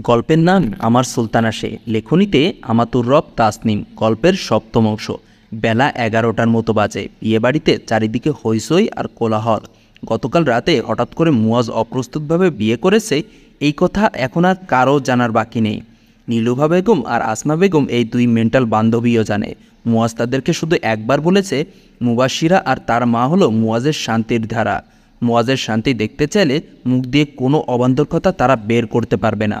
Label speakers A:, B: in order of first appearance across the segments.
A: গল্পের নাম আমার সুলতানা সে, লেখনীতে আমাতুর রব তাসনিম। গল্পের সপ্তম অংশ। বেলা 11টার মতো বাজে। বিয়েবাড়িতে চারিদিকে হইচই আর কোলাহল। গতকাল রাতে হঠাৎ করে মুয়াজ অপ্রস্তুতভাবে বিয়ে করেছে, এই কথা এখন আর কারও জানার বাকি নেই। নীলুফা বেগম আর আসমা বেগম এই দুই মেন্টাল বান্ধবীও জানে। মুয়াজ তাদেরকে শুধু একবার বলেছে, মুবাশিরা আর তার মা হলো মুয়াজের শান্তির ধারা। মুয়াজের শান্তি দেখতে চাইলে মুখ দিয়ে কোনো অবান্তর কথা তারা বের করতে পারবে না।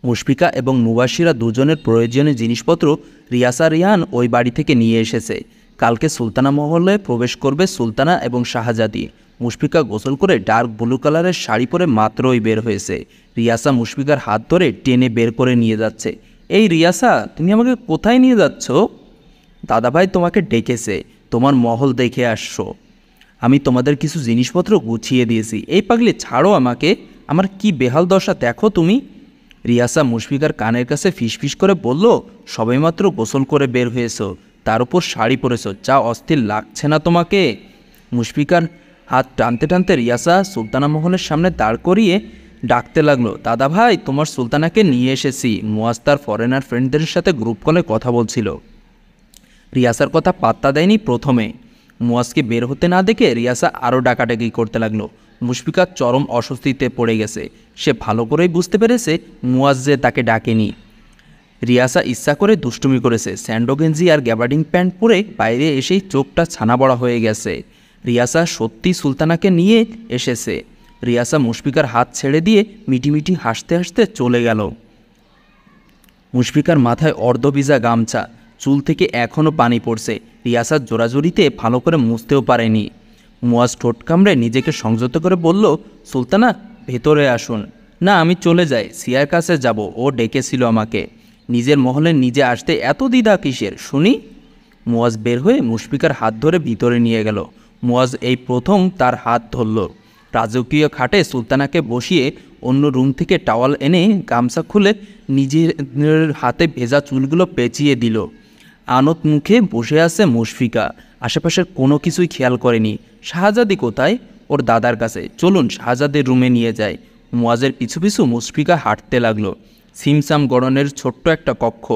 A: মুশফিকা এবং মুবাশিরা দুজনের প্রয়োজনীয় জিনিসপত্র রিয়াসা রিয়ান ওই বাড়ি থেকে নিয়ে এসেছে। কালকে সুলতানা মহলে প্রবেশ করবে সুলতানা এবং শাহজাদি। মুশফিকা গোসল করে ডার্ক ব্লু কালারের শাড়ি পরে মাত্রই বের হয়েছে। রিয়াসা মুশফিকার হাত ধরে টেনে বের করে নিয়ে যাচ্ছে। এই রিয়াসা, তুমি আমাকে কোথায় নিয়ে যাচ্ছ? দাদাভাই তোমাকে ডেকেছে, তোমার মহল দেখে আসছো। আমি তোমাদের কিছু জিনিসপত্র গুছিয়ে দিয়েছি। এই পাগলি, ছাড়ো আমাকে, আমার কি বেহাল দশা দেখো তুমি। রিয়াসা মুশফিকার কানের কাছে ফিসফিস করে বলল, সবেমাত্র গোসল করে বের হয়েছো, তার উপর শাড়ি পরেছো, যা অস্থির লাগছে না তোমাকে? মুশফিকার হাত টানতে টানতে রিয়াসা সুলতানা মহলের সামনে দাঁড় করিয়ে ডাকতে লাগলো, দাদা ভাই, তোমার সুলতানাকে নিয়ে এসেছি। মুয়াজ তার ফরেনার ফ্রেন্ডদের সাথে গ্রুপ কলে কথা বলছিল। রিয়াসার কথা পাত্তা দেয়নি প্রথমে। মুয়াজকে বের হতে না দেখে রিয়াসা আরও ডাকাডাকি করতে লাগলো। মুশফিকা চরম অস্বস্তিতে পড়ে গেছে। সে ভালো করেই বুঝতে পেরেছে মুয়াজ যে তাকে ডাকেনি। রিয়াসা ইচ্ছা করে দুষ্টুমি করেছে। স্যান্ডো গেঞ্জি আর গ্যাবার্ডিং প্যান্ট পরে বাইরে এসেই চোখটা ছানা বড়া হয়ে গেছে। রিয়াসা সত্যি সুলতানাকে নিয়ে এসেছে। রিয়াসা মুশফিকার হাত ছেড়ে দিয়ে মিটিমিটি হাসতে হাসতে চলে গেল। মুশফিকার মাথায় অর্ধভিজা গামছা, চুল থেকে এখনও পানি পড়ছে। রিয়াসার জোরাজুরিতে ভালো করে মুছতেও পারেনি। মুয়াজ ঠোঁট কামড়ে নিজেকে সংযত করে বলল, সুলতানা, ভেতরে আসুন। না, আমি চলে যাই, সিয়ার কাছে যাব, ও ডেকেছিল আমাকে। নিজের মহলে নিজে আসতে এত দ্বিধা কিসের শুনি? মুয়াজ বের হয়ে মুশফিকার হাত ধরে ভিতরে নিয়ে গেল। মুয়াজ এই প্রথম তার হাত ধরল। রাজকীয় খাটে সুলতানাকে বসিয়ে অন্য রুম থেকে টাওয়াল এনে গামছা খুলে নিজের হাতে ভেজা চুলগুলো পেঁচিয়ে দিল। আনত মুখে বসে আছে মুশফিকা। আশেপাশের কোনো কিছুই খেয়াল করেনি। শাহজাদি কোথায়? ওর দাদার কাছে। চলুন শাহজাদের রুমে নিয়ে যায়। মুয়াজের পিছু পিছু মুশফিকা হাঁটতে লাগলো। সিমসাম গড়নের ছোট্ট একটা কক্ষ।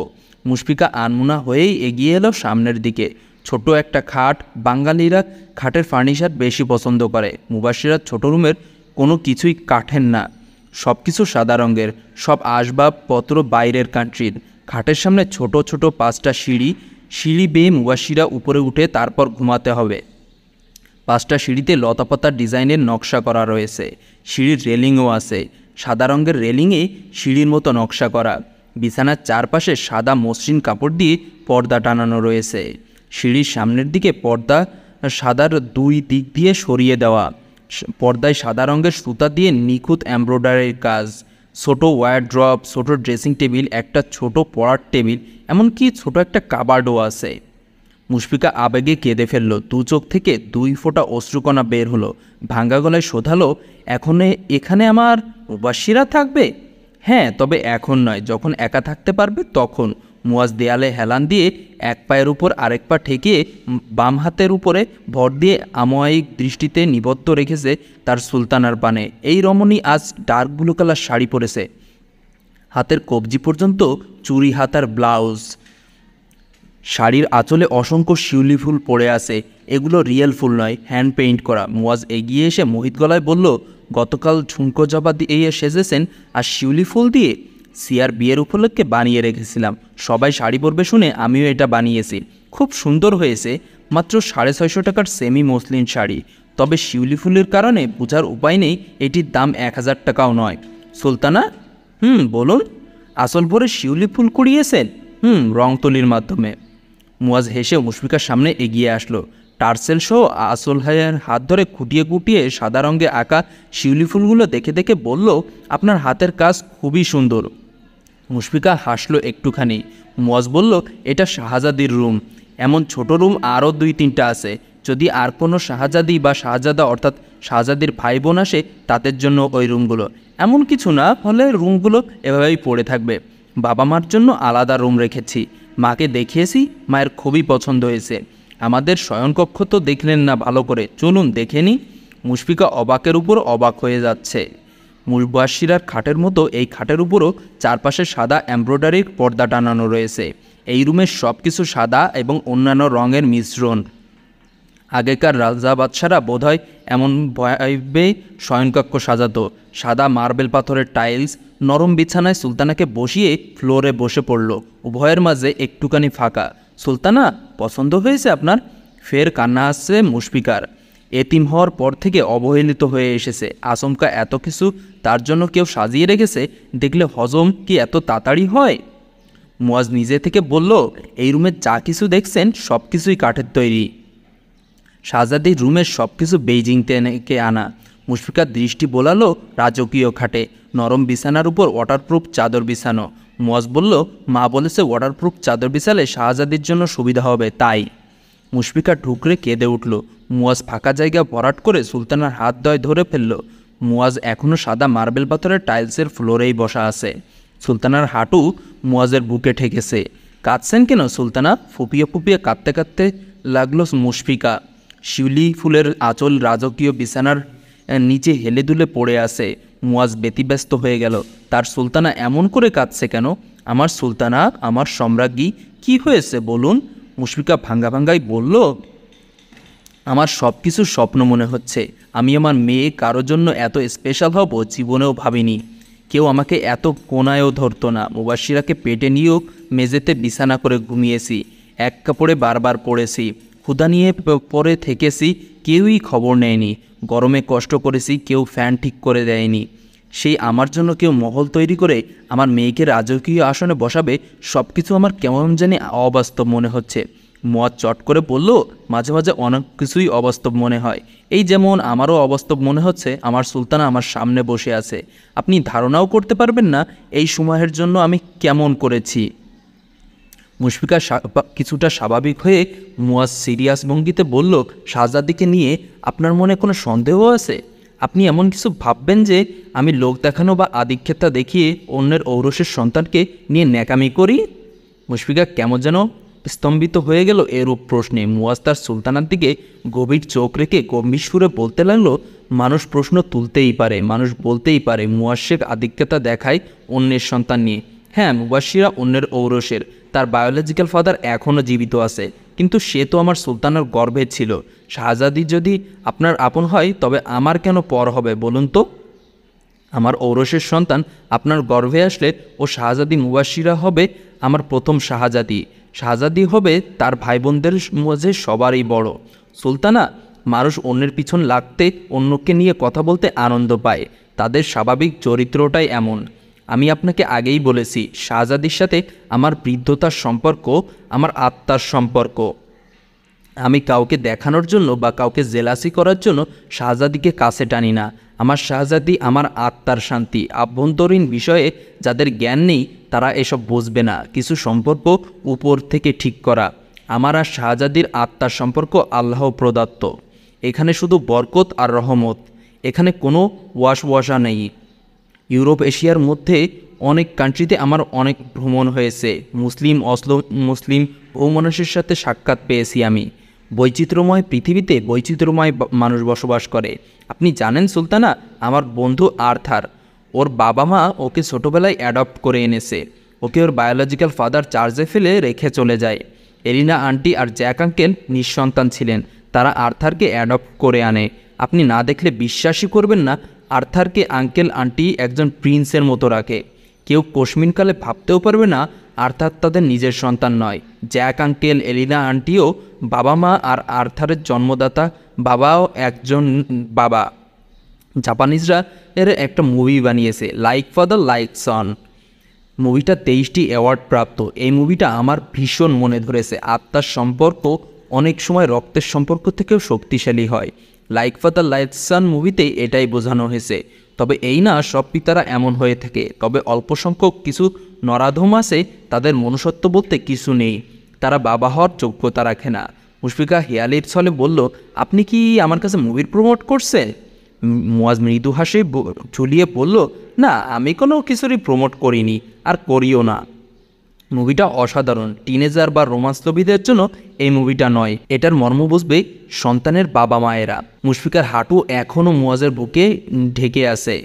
A: মুশফিকা আনমনা হয়েই এগিয়ে এলো সামনের দিকে। ছোট একটা খাট। বাঙালিরা খাটের ফার্নিচার বেশি পছন্দ করে। মুবাশিরার ছোট রুমের কোনো কিছুই কাঠের না, সব কিছু সাদা রঙের। সব আসবাবপত্র বাইরের কান্ট্রির। খাটের সামনে ছোট ছোট 5টা সিঁড়ি বেয়ে মুবাশিরা উপরে উঠে তারপর ঘুমাতে হবে। 5টা সিঁড়িতে লতাপাতার ডিজাইনের নকশা করা রয়েছে। সিঁড়ির রেলিংও আছে, সাদা রঙের রেলিংয়ে সিঁড়ির মতো নকশা করা। বিছানার চারপাশে সাদা মসৃণ কাপড় দিয়ে পর্দা টানানো রয়েছে। সিঁড়ির সামনের দিকে পর্দা সাদার 2 দিক দিয়ে সরিয়ে দেওয়া। পর্দায় সাদা রঙের সুতা দিয়ে নিখুঁত এমব্রয়ডারির কাজ। ছোট ওয়ারড্রপ, ছোট ড্রেসিং টেবিল, একটা ছোট পড়ার টেবিল, এমনকি ছোট একটা কাবার্ডও আছে। মুশফিকা আবেগে কেঁদে ফেলল। 2 চোখ থেকে 2 ফোঁটা অশ্রুকণা বের হলো। ভাঙ্গা গলায় শোধালো, এখানে আমার মুবাশিরা থাকবে? হ্যাঁ, তবে এখন নয়, যখন একা থাকতে পারবে তখন। মুয়াজ দেয়ালে হেলান দিয়ে এক পায়ের উপর আরেক পা ঠেকিয়ে বাম হাতের উপরে ভর দিয়ে আমোয়ায়িক দৃষ্টিতে নিবদ্ধ রেখেছে তার সুলতানার পানে। এই রমণী আজ ডার্ক ব্লু কালার শাড়ি পরেছে, হাতের কবজি পর্যন্ত চুড়ি হাতার ব্লাউজ। শাড়ির আঁচলে অসংখ্য শিউলি ফুল পড়ে আছে। এগুলো রিয়েল ফুল নয়, হ্যান্ড পেইন্ট করা। মুয়াজ এগিয়ে এসে মোহিত গলায় বলল, গতকাল ঝুমকো জবা দিয়ে সেজেছেন আর শিউলি ফুল দিয়ে? সিয়ার বিয়ের উপলক্ষে বানিয়ে রেখেছিলাম। সবাই শাড়ি পরবে শুনে আমিও এটা বানিয়েছি। খুব সুন্দর হয়েছে। মাত্র 650 টাকার সেমি মসলিন শাড়ি। তবে শিউলি ফুলের কারণে বোঝার উপায় নেই এটির দাম 1000 টাকাও নয়। সুলতানা, বলুন। আসল ভরে শিউলি ফুল কুড়িয়েছেন? রং তুলির মাধ্যমে। মুয়াজ হেসে মুশফিকার সামনে এগিয়ে আসলো। টার্সেল সহ আসল ভাইয়ের হাত ধরে খুঁটিয়ে খুঁটিয়ে সাদা রঙে আঁকা শিউলি ফুলগুলো দেখে দেখে বলল, আপনার হাতের কাজ খুবই সুন্দর। মুশফিকা হাসলো একটুখানি। মুয়াজ বলল, এটা শাহজাদির রুম। এমন ছোট রুম আরও 2-3টা আছে। যদি আর কোনো শাহজাদি বা শাহজাদা অর্থাৎ শাহজাদির ভাই বোন আসে তাদের জন্য ওই রুমগুলো। এমন কিছু না হলে রুমগুলো এভাবেই পড়ে থাকবে। বাবা মার জন্য আলাদা রুম রেখেছি। মাকে দেখিয়েছি, মায়ের খুবই পছন্দ হয়েছে। আমাদের শয়নকক্ষ তো দেখলেন না ভালো করে, চলুন দেখে নিই। মুশফিকা অবাকের উপর অবাক হয়ে যাচ্ছে। মুবাশশিরার খাটের মতো এই খাটের উপরও চারপাশে সাদা এমব্রয়ডারির পর্দা টানানো রয়েছে। এই রুমের সব কিছু সাদা এবং অন্যান্য রঙের মিশ্রণ। আগেকার রাজা বাদশারা বোধহয় এমন ভাবে শয়নকক্ষ সাজাতো। সাদা মার্বেল পাথরের টাইলস, নরম বিছানায় সুলতানাকে বসিয়ে ফ্লোরে বসে পড়ল। উভয়ের মাঝে একটুখানি ফাঁকা। সুলতানা, পছন্দ হয়েছে আপনার? ফের কান্না আসছে মুশফিকার। এতিম হওয়ার পর থেকে অবহেলিত হয়ে এসেছে। আচমকা এত কিছু তার জন্য কেউ সাজিয়ে রেখেছে, দেখলে হজম কি এত তাড়াতাড়ি হয়? মুয়াজ নিজে থেকে বলল, এই রুমে যা কিছু দেখছেন সব কিছুই কাঠের তৈরি। শাহজাদির রুমের সব কিছু বেইজিং থেকে আনা। মুশফিকার দৃষ্টি বোলালো রাজকীয় খাটে, নরম বিছানার উপর ওয়াটারপ্রুফ চাদর বিছানো। মুয়াজ বলল, মা বলেছে ওয়াটারপ্রুফ চাদর বিছালে শাহজাদির জন্য সুবিধা হবে, তাই। মুশফিকা ঢুকরে কেঁদে উঠল। মুয়াজ ফাঁকা জায়গা ভরাট করে সুলতানার হাত ধরে ফেলল। মুয়াজ এখনও সাদা মার্বেল পাথরের টাইলসের ফ্লোরেই বসা আছে। সুলতানার হাঁটু মুয়াজের বুকে ঠেকেছে। কাঁদছেন কেন সুলতানা? ফুপিয়ে ফুপিয়ে কাঁদতে কাঁদতে লাগলো মুশফিকা। শিউলি ফুলের আঁচল রাজকীয় বিছানার নিচে হেলে দুলে পড়ে আছে। মুয়াজ ব্যতিব্যস্ত হয়ে গেল। তার সুলতানা এমন করে কাঁদছে কেন? আমার সুলতানা, আমার সম্রাজ্ঞী, কি হয়েছে বলুন? মুশফিকা ভাঙ্গা ভাঙ্গাই বলল, আমার সব কিছু স্বপ্ন মনে হচ্ছে। আমি আমার মেয়ে কারোর জন্য এত স্পেশাল হব জীবনেও ভাবিনি। কেউ আমাকে এত কোনায়ও ধরতো না। মুবাশশিরাকে পেটে নিয়েও মেঝেতে বিছানা করে ঘুমিয়েছি। এক কাপড়ে বারবার পড়েছি। ক্ষুধা নিয়ে পরে থেকেছি, কেউই খবর নেয়নি। গরমে কষ্ট করেছি, কেউ ফ্যান ঠিক করে দেয়নি। সেই আমার জন্য কেউ মহল তৈরি করে আমার মেয়েকে রাজকীয় আসনে বসাবে, সব কিছু আমার কেমন জানি অবাস্তব মনে হচ্ছে। মুয়াজ চট করে বলল, মাঝে মাঝে অনেক কিছুই অবাস্তব মনে হয়। এই যেমন আমারও অবাস্তব মনে হচ্ছে আমার সুলতানা আমার সামনে বসে আছে। আপনি ধারণাও করতে পারবেন না এই সময়ের জন্য আমি কেমন করেছি। মুশফিকা কিছুটা স্বাভাবিক হয়ে মুয়াজ সিরিয়াস ভঙ্গিতে বলল, শাহজাদিকে নিয়ে আপনার মনে কোনো সন্দেহ আছে? আপনি এমন কিছু ভাববেন যে আমি লোক দেখানো বা আধিক্যতা দেখিয়ে অন্যের ঔরসের সন্তানকে নিয়ে ন্যাকামি করি? মুশফিকা কেমন যেন স্তম্ভিত হয়ে গেল এরূপ প্রশ্নে। মুয়াজ তার সুলতানার দিকে গভীর চোখ রেখে গম্ভীর সুরে বলতে লাগলো, মানুষ প্রশ্ন তুলতেই পারে, মানুষ বলতেই পারে মুয়াশশিক আধিক্যতা দেখায় অন্যের সন্তান নিয়ে। হ্যাঁ, মুবাশশিরা অন্যের ঔরসের। তার বায়োলজিক্যাল ফাদার এখনও জীবিত আছে, কিন্তু সে তো আমার সুলতানার গর্ভে ছিল। শাহজাদি যদি আপনার আপন হয় তবে আমার কেন পর হবে বলুন তো? আমার ঔরসের সন্তান আপনার গর্ভে আসলে ও শাহজাদি মুবাশশিরা হবে আমার প্রথম শাহজাদি। শাহজাদি হবে তার ভাই বোনদের মাঝে সবারই বড়। সুলতানা, মানুষ অন্যের পিছন লাগতে, অন্যকে নিয়ে কথা বলতে আনন্দ পায়। তাদের স্বাভাবিক চরিত্রটাই এমন। আমি আপনাকে আগেই বলেছি, শাহজাদির সাথে আমার বৃদ্ধতার সম্পর্ক আমার আত্মার সম্পর্ক। আমি কাউকে দেখানোর জন্য বা কাউকে জেলাসি করার জন্য শাহজাদিকে কাছে টানি না। আমার শাহজাদি আমার আত্মার শান্তি। আভ্যন্তরীণ বিষয়ে যাদের জ্ঞান নেই তারা এসব বুঝবে না। কিছু সম্পর্ক উপর থেকে ঠিক করা। আমার আর শাহজাদির আত্মার সম্পর্ক আল্লাহ প্রদত্ত। এখানে শুধু বরকত আর রহমত। এখানে কোনো ওয়াসা নেই। ইউরোপ এশিয়ার মধ্যে অনেক কান্ট্রিতে আমার অনেক ভ্রমণ হয়েছে। মুসলিম মুসলিম মানুষের সাথে সাক্ষাৎ পেয়েছি আমি। বৈচিত্র্যময় পৃথিবীতে বৈচিত্র্যময় মানুষ বসবাস করে। আপনি জানেন সুলতানা, আমার বন্ধু আর্থার, ওর বাবা মা ওকে ছোটোবেলায় অ্যাডপ্ট করে এনেছে। ওকে ওর বায়োলজিক্যাল ফাদার চার্জে ফেলে রেখে চলে যায়। এলিনা আন্টি আর জ্যাক আঙ্কেল নিঃসন্তান ছিলেন। তারা আর্থারকে অ্যাডপ্ট করে আনে। আপনি না দেখলে বিশ্বাসই করবেন না, আর্থারকে আঙ্কেল আন্টি একজন প্রিন্সের মতো রাখে। কেউ কোশমিনকালে ভাবতেও পারবে না আর্থার তাদের নিজের সন্তান নয়। জ্যাক আঙ্কেল, এলিনা আন্টিও বাবা মা, আর আর্থারের জন্মদাতা বাবাও একজন বাবা। জাপানিজরা এর একটা মুভি বানিয়েছে, লাইক ফাদার লাইক সন। মুভিটা 23টি অ্যাওয়ার্ড প্রাপ্ত। এই মুভিটা আমার ভীষণ মনে ধরেছে। আত্মার সম্পর্ক অনেক সময় রক্তের সম্পর্ক থেকেও শক্তিশালী হয়। লাইক ফাদার লাইক সন মুভিতে এটাই বোঝানো হয়েছে। তবে এই না সব পিতারা এমন হয়ে থাকে। তবে অল্প সংখ্যক কিছু নরাধম আছে, তাদের মনুষ্যত্ব বলতে কিছু নেই। তারা বাবা হওয়ার যোগ্যতা রাখে না। মুশফিকা হেয়ালির ছলে বলল, আপনি কি আমার কাছে মুভির প্রমোট করছেন? মুয়াজ মৃদু হাসি ঝুলিয়ে বলল, না, আমি কোনো কিছুরই প্রমোট করিনি আর করিও না। মুভিটা অসাধারণ। টিনেজার বা রোমান্সলভীদের জন্য এই মুভিটা নয়। এটার মর্ম বুঝবে সন্তানের বাবা মায়েরা। মুশফিকার হাঁটু এখনও মুয়াজের বুকে ঢেকে আছে।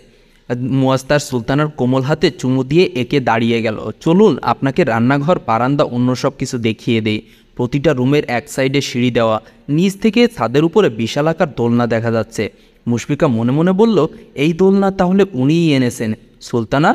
A: মুয়াজ তার সুলতানার কোমল হাতে চুমু দিয়ে একে দাঁড়িয়ে গেল। চলুন আপনাকে রান্নাঘর, বারান্দা, অন্য সব কিছু দেখিয়ে দেই। প্রতিটা রুমের এক সাইডে সিঁড়ি দেওয়া, নিচ থেকে ছাদের উপরে বিশালাকার দোলনা দেখা যাচ্ছে। মুশফিকা মনে মনে বলল, এই দোলনা তাহলে উনিই এনেছেন। সুলতানা,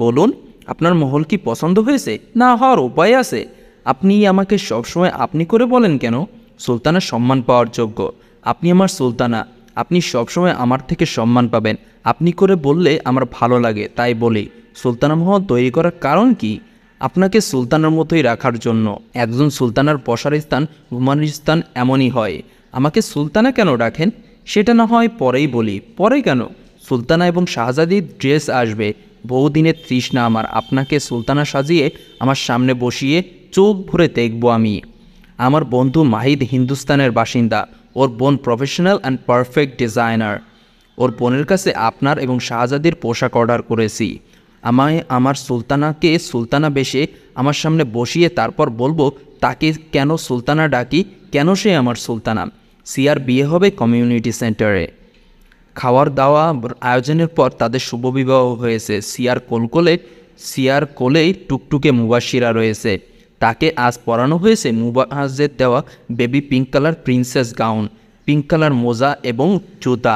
A: বলুন, আপনার মহল কি পছন্দ হয়েছে? না হওয়ার উপায় আছে? আপনি আমাকে সবসময় আপনি করে বলেন কেন? সুলতানা সম্মান পাওয়ার যোগ্য। আপনি আমার সুলতানা, আপনি সবসময় আমার থেকে সম্মান পাবেন। আপনি করে বললে আমার ভালো লাগে, তাই বলি। সুলতানা মহল তৈরি করার কারণ কি? আপনাকে সুলতানার মতোই রাখার জন্য। একজন সুলতানার বসার স্থান, ঘুমানোর স্থান এমনই হয়। আমাকে সুলতানা কেন রাখেন সেটা না হয় পরেই বলি। পরে কেন? সুলতানা এবং শাহজাদির ড্রেস আসবে। বহুদিনের তৃষ্ণা আমার, আপনাকে সুলতানা সাজিয়ে আমার সামনে বসিয়ে চোখ ভরে দেখব আমি। আমার বন্ধু মাহিদ হিন্দুস্তানের বাসিন্দা। ওর বোন প্রফেশনাল অ্যান্ড পারফেক্ট ডিজাইনার। ওর বোনের কাছে আপনার এবং শাহজাদির পোশাক অর্ডার করেছি। আমায় আমার সুলতানাকে সুলতানা বেশে আমার সামনে বসিয়ে তারপর বলবো তাকে কেন সুলতানা ডাকি, কেন সে আমার সুলতানা। সিয়ার বিয়ে হবে কমিউনিটি সেন্টারে। খাওয়ার দাওয়া আয়োজনের পর তাদের শুভবিবাহ হয়েছে। সিয়ার কোলেই টুকটুকে মুবাশিরা রয়েছে। তাকে আজ পরানো হয়েছে মুবাজের দেওয়া baby pink colour princess gown, pink colour মোজা এবং জুতা।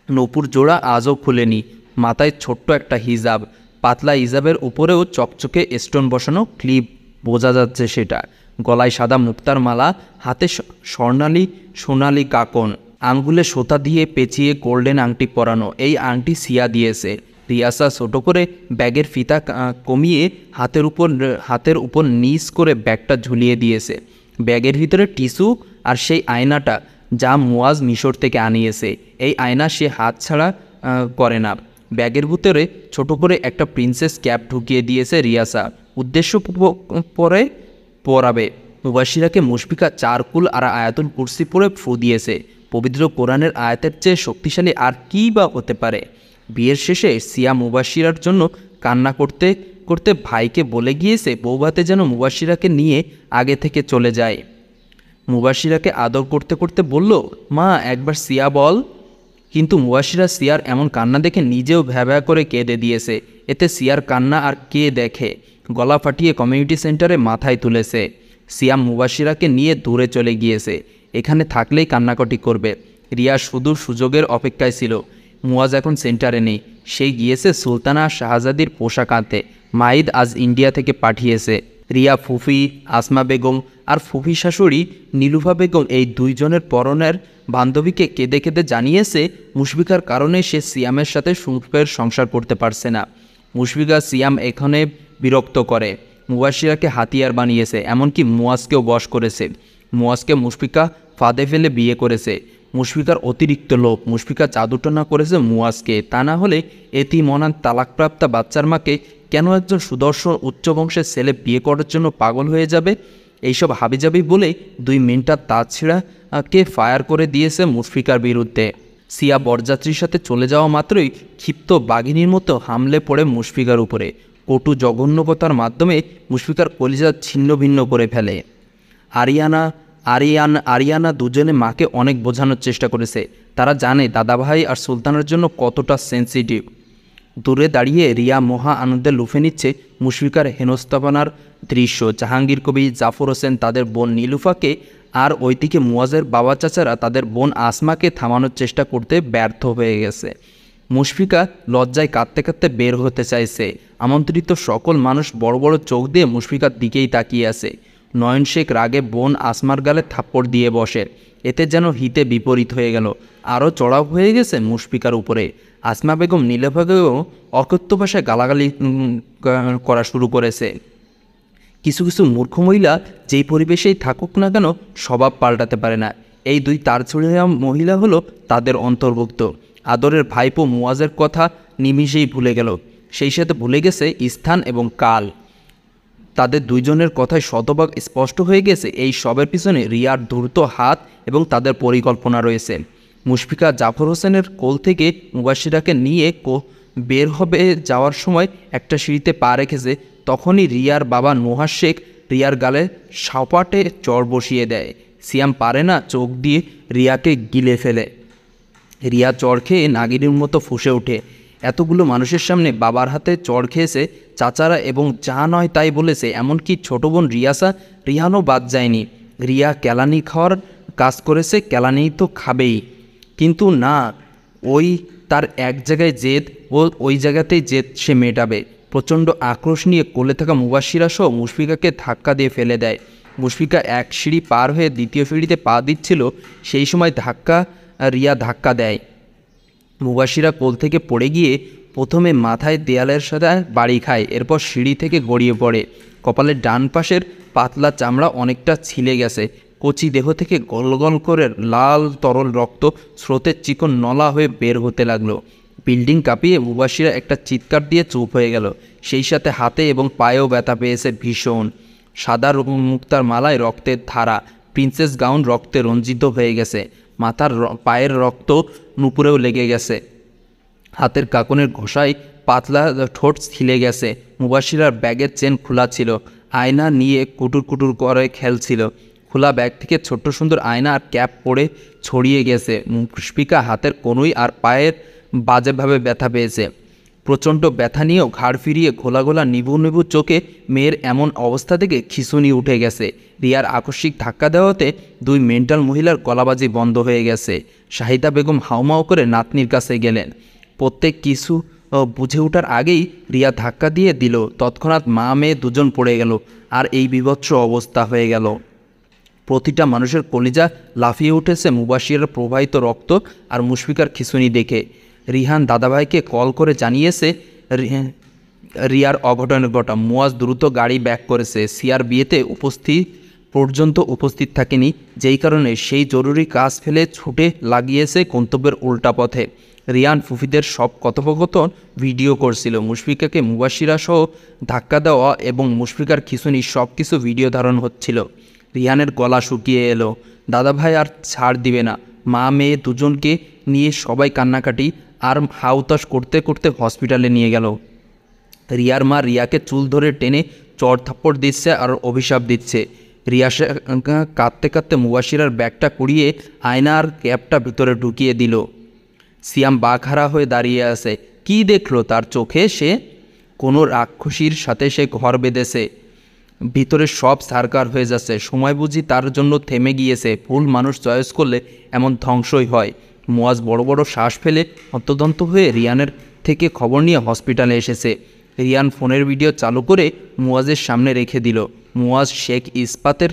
A: নূপুর জোড়া আজও খুলেনি। মাথায় ছোট্ট একটা হিজাব, পাতলা হিজাবের উপরেও চকচকে স্টোন বসানো ক্লিপ, বোঝা যাচ্ছে সেটা। গলায় সাদা মুক্তার মালা, হাতে সোনালি কাকন, আঙ্গুলে সোতা দিয়ে পেঁচিয়ে গোল্ডেন আংটি পরানো। এই আংটি সিয়া দিয়েছে। রিয়াসা ছোট করে ব্যাগের ফিতা কমিয়ে হাতের উপর নিচ করে ব্যাগটা ঝুলিয়ে দিয়েছে। ব্যাগের ভিতরে টিস্যু আর সেই আয়নাটা যা মুয়াজ মিশর থেকে আনিয়েছে। এই আয়না সে হাত ছাড়া করে না। ব্যাগের ভিতরে ছোট করে একটা প্রিন্সেস ক্যাপ ঢুকিয়ে দিয়েছে রিয়াসা। উদ্দেশ্য পরে পরাবে। মুবাশিরাকে মুশফিকা চারকুল আর আয়াতুল কুরসি পরে ফু দিয়েছে। পবিত্র কোরআনের আয়াতের চেয়ে শক্তিশালী আর কী বা হতে পারে। বিয়ের শেষে সিয়া মুবাশিরার জন্য কান্না করতে করতে ভাইকে বলে গিয়েছে বৌভাতে যেন মুবাশিরাকে নিয়ে আগে থেকে চলে যায়। মুবাশিরাকে আদর করতে করতে বলল, মা একবার সিয়া বল। কিন্তু মুবাশিরা সিয়ার এমন কান্না দেখে নিজেও ভ্যা করে কেঁদে দিয়েছে। এতে সিয়ার কান্না আর কে দেখে। গলা ফাটিয়ে কমিউনিটি সেন্টারে মাথায় তুলেছে। সিয়া মুবাশিরাকে নিয়ে দূরে চলে গিয়েছে। এখানে থাকলেই কান্নাকাটি করবে। রিয়া শুধু সুযোগের অপেক্ষায় ছিল। মুয়াজ এখন সেন্টারে নেই। সে গিয়েছে সুলতানা শাহজাদির পোশাক আনতে। মাহিদ আজ ইন্ডিয়া থেকে পাঠিয়েছে। রিয়া ফুফি আসমা বেগম আর ফুফি শাশুড়ি নীলুফা বেগম এই দুইজনের পরনের বান্ধবীকে কেঁদে কেঁদে জানিয়েছে মুশফিকার কারণে সে সিয়ামের সাথে সুখের সংসার করতে পারছে না। মুশফিকা সিয়াম এখানে বিরক্ত করে। মুবাশিরাকে হাতিয়ার বানিয়েছে, এমনকি মুয়াজকেও বশ করেছে। মুয়াজকে মুশফিকা ফাঁদে ফেলে বিয়ে করেছে। মুশফিকার অতিরিক্ত লোভ। মুশফিকা জাদুটনা করেছে মুয়াজকে। তা না হলে এতিমনান তালাকপ্রাপ্তা বাচ্চার মাকে কেন একজন সুদর্শন উচ্চবংশের ছেলে বিয়ে করার জন্য পাগল হয়ে যাবে? এইসব হাবিজাবি বলে 2 মিনিটার তাছাড়াকে ফায়ার করে দিয়েছে মুশফিকার বিরুদ্ধে। সিয়া বরযাত্রীর সাথে চলে যাওয়া মাত্রই ক্ষিপ্ত বাঘিনীর মতো হামলে পড়ে মুশফিকার উপরে। কটু জঘন্যকতার মাধ্যমে মুশফিকার কলিজা ছিন্ন ভিন্ন করে ফেলে। আরিয়ানা দুজনে মাকে অনেক বোঝানোর চেষ্টা করেছে। তারা জানে দাদাভাই আর সুলতানের জন্য কতটা সেন্সিটিভ। দূরে দাঁড়িয়ে রিয়া মহা আনন্দে লুফে নিচ্ছে মুশফিকার হেনস্থাপনার দৃশ্য। জাহাঙ্গীর কবির, জাফর হোসেন তাদের বোন নীলুফাকে আর ওইদিকে মুয়াজের বাবা চাচারা তাদের বোন আসমাকে থামানোর চেষ্টা করতে ব্যর্থ হয়ে গেছে। মুশফিকা লজ্জায় কাঁদতে কাঁদতে বের হতে চাইছে। আমন্ত্রিত সকল মানুষ বড় বড় চোখ দিয়ে মুশফিকার দিকেই তাকিয়ে আছে। নয়ন শেখ রাগে বোন আসমার গালে থাপ্পড় দিয়ে বসে। এতে যেন হিতে বিপরীত হয়ে গেল। আরও চড়াও হয়ে গেছে মুশফিকার উপরে। আসমা বেগম নীলুফা বেগম অকথ্য ভাষায় গালাগালি করা শুরু করেছে। কিছু কিছু মূর্খ মহিলা যেই পরিবেশেই থাকুক না কেন স্বভাব পাল্টাতে পারে না। এই 2 তারছড়িয়া মহিলা হলো তাদের অন্তর্ভুক্ত। আদরের ভাইপো মুয়াজের কথা নিমিষেই ভুলে গেল। সেই সাথে ভুলে গেছে স্থান এবং কাল। তাদের দুইজনের কথায় শতভাগ স্পষ্ট হয়ে গেছে এই সবের পিছনে রিয়ার ধূর্ত হাত এবং তাদের পরিকল্পনা রয়েছে। মুশফিকা জাফর হোসেনের কোল থেকে মুবাশিরাকে নিয়ে বের হবে যাওয়ার সময় একটা সিঁড়িতে পা রেখেছে। তখনই রিয়ার বাবা নোহার শেখ রিয়ার গালে সাপাটে চড় বসিয়ে দেয়। সিয়াম পারে না চোখ দিয়ে রিয়াকে গিলে ফেলে। রিয়া চড় খেয়ে নাগিনীর মতো ফুঁসে ওঠে। এতগুলো মানুষের সামনে বাবার হাতে চড় খেয়েছে, চাচারা এবং যা নয় তাই বলেছে, এমনকি ছোট বোন রিহানও বাদ যায়নি। রিয়া কেলানি খাওয়ার কাজ করেছে, কেলানি তো খাবেই, কিন্তু না, ওই তার এক জায়গায় জেদ, ও ওই জায়গাতেই জেদ সে মেটাবে। প্রচণ্ড আক্রোশ নিয়ে কোলে থাকা মুবাশিরা সহ মুশফিকাকে ধাক্কা দিয়ে ফেলে দেয়। মুশফিকা এক সিঁড়ি পার হয়ে দ্বিতীয় সিঁড়িতে পা দিচ্ছিল, সেই সময় রিয়া ধাক্কা দেয়। মুবাশিরা কোল থেকে পড়ে গিয়ে প্রথমে মাথায় দেয়ালের সাথে বাড়ি খায়, এরপর সিঁড়ি থেকে গড়িয়ে পড়ে। কপালের ডান পাশের পাতলা চামড়া অনেকটা ছিলে গেছে। কচি দেহ থেকে গলগল করে লাল তরল রক্ত স্রোতের চিকন নলা হয়ে বের হতে লাগলো। বিল্ডিং কাঁপিয়ে মুবাশিরা একটা চিৎকার দিয়ে চুপ হয়ে গেল। সেই সাথে হাতে এবং পায়েও ব্যথা পেয়েছে ভীষণ। সাদা মুক্তার মালায় রক্তের ধারা, প্রিন্সেস গাউন রক্তে রঞ্জিত হয়ে গেছে, মাথার পায়ের রক্ত নুপুরেও লেগে গেছে, হাতের কাকনের ঘষায় পাতলা ঠোঁট ছিলে গেছে। মুবাশিরার ব্যাগের চেন খোলা ছিল, আয়না নিয়ে কুটুর কুটুর করে খেলছিল। খোলা ব্যাগ থেকে ছোট্ট সুন্দর আয়না আর ক্যাপ পরে ছড়িয়ে গেছে। মুশফিকা হাতের কনুই আর পায়ের বাজেভাবে ব্যথা পেয়েছে। প্রচণ্ড ব্যথা নিয়েও ঘাড় ফিরিয়ে ঘোলা ঘোলা নিবু নিবু চোখে মেয়ের এমন অবস্থা থেকে খিঁচুনি উঠে গেছে। রিয়ার আকস্মিক ধাক্কা দেওয়াতে দুই মেন্টাল মহিলার গলাবাজি বন্ধ হয়ে গেছে। শাহিদা বেগম হাউমাউ করে নাতনির কাছে গেলেন। প্রত্যেক কিছু বুঝে ওঠার আগেই রিয়া ধাক্কা দিয়ে দিল। তৎক্ষণাৎ মা মেয়ে দুজন পড়ে গেল, আর এই বিভৎস অবস্থা হয়ে গেল। প্রতিটা মানুষের কলিজা লাফিয়ে উঠেছে মুবাশিরার প্রবাহিত রক্ত আর মুশফিকার খিঁচুনি দেখে। রিহান দাদাভাইকে কল করে জানিয়েছে রিয়ার অঘটনের ঘটা। মুয়াজ দ্রুত গাড়ি ব্যাক করেছে। সিয়ার বিয়েতে উপস্থিত থাকেনি, যেই কারণে সেই জরুরি কাজ ফেলে ছুটে লাগিয়েছে গন্তব্যের উল্টা পথে। রিয়ান ফুফিদের সব কথোপকথন ভিডিও করছিল। মুশফিকাকে মুবাশিরা সহ ধাক্কা দেওয়া এবং মুশফিকার খিঁচুনি সব কিছু ভিডিও ধারণ হচ্ছিল। রিহানের গলা শুকিয়ে এলো। দাদাভাই আর ছাড় দিবে না। মা মেয়ে দুজনকে নিয়ে সবাই কান্নাকাটি আর হাউতাশ করতে করতে হসপিটালে নিয়ে গেল। রিয়ার মা রিয়াকে চুল ধরে টেনে চড় থাপ্পড় দিচ্ছে আর অভিশাপ দিচ্ছে। রিয়া কাঁদতে কাঁদতে মুবাশিরার ব্যাগটা কুড়িয়ে আয়না আর ক্যাপটা ভিতরে ঢুকিয়ে দিল। সিয়াম বাঘহারা হয়ে দাঁড়িয়ে আছে। কি দেখলো তার চোখে সে? কোনো রাক্ষসীর সাথে সে ঘর বেঁধেছে, ভিতরে সব সারকার হয়ে যাচ্ছে। সময় বুঝি তার জন্য থেমে গিয়েছে। ভুল মানুষ চয়েস করলে এমন ধ্বংসই হয়। মুয়াজ বড় বড় শ্বাস ফেলে হন্তদন্ত হয়ে রিয়ানের থেকে খবর নিয়ে হসপিটালে এসেছে। রিয়ান ফোনের ভিডিও চালু করে মুয়াজের সামনে রেখে দিল। মুয়াজ শেখ ইস্পাতের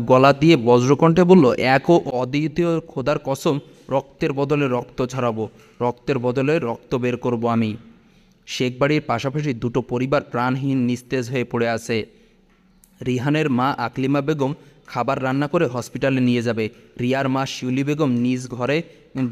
A: গলা দিয়ে বজ্রকণ্ঠে বলল, এক ও অদ্বিতীয় খোদার কসম, রক্তের বদলে রক্ত ছড়াবো, রক্তের বদলে রক্ত বের করব আমি। শেখ বাড়ির পাশাপাশি দুটো পরিবার প্রাণহীন নিস্তেজ হয়ে পড়ে আছে। রিহানের মা আকলিমা বেগম খাবার রান্না করে হসপিটালে নিয়ে যাবে। রিয়ার মা শিউলি বেগম নিজ ঘরে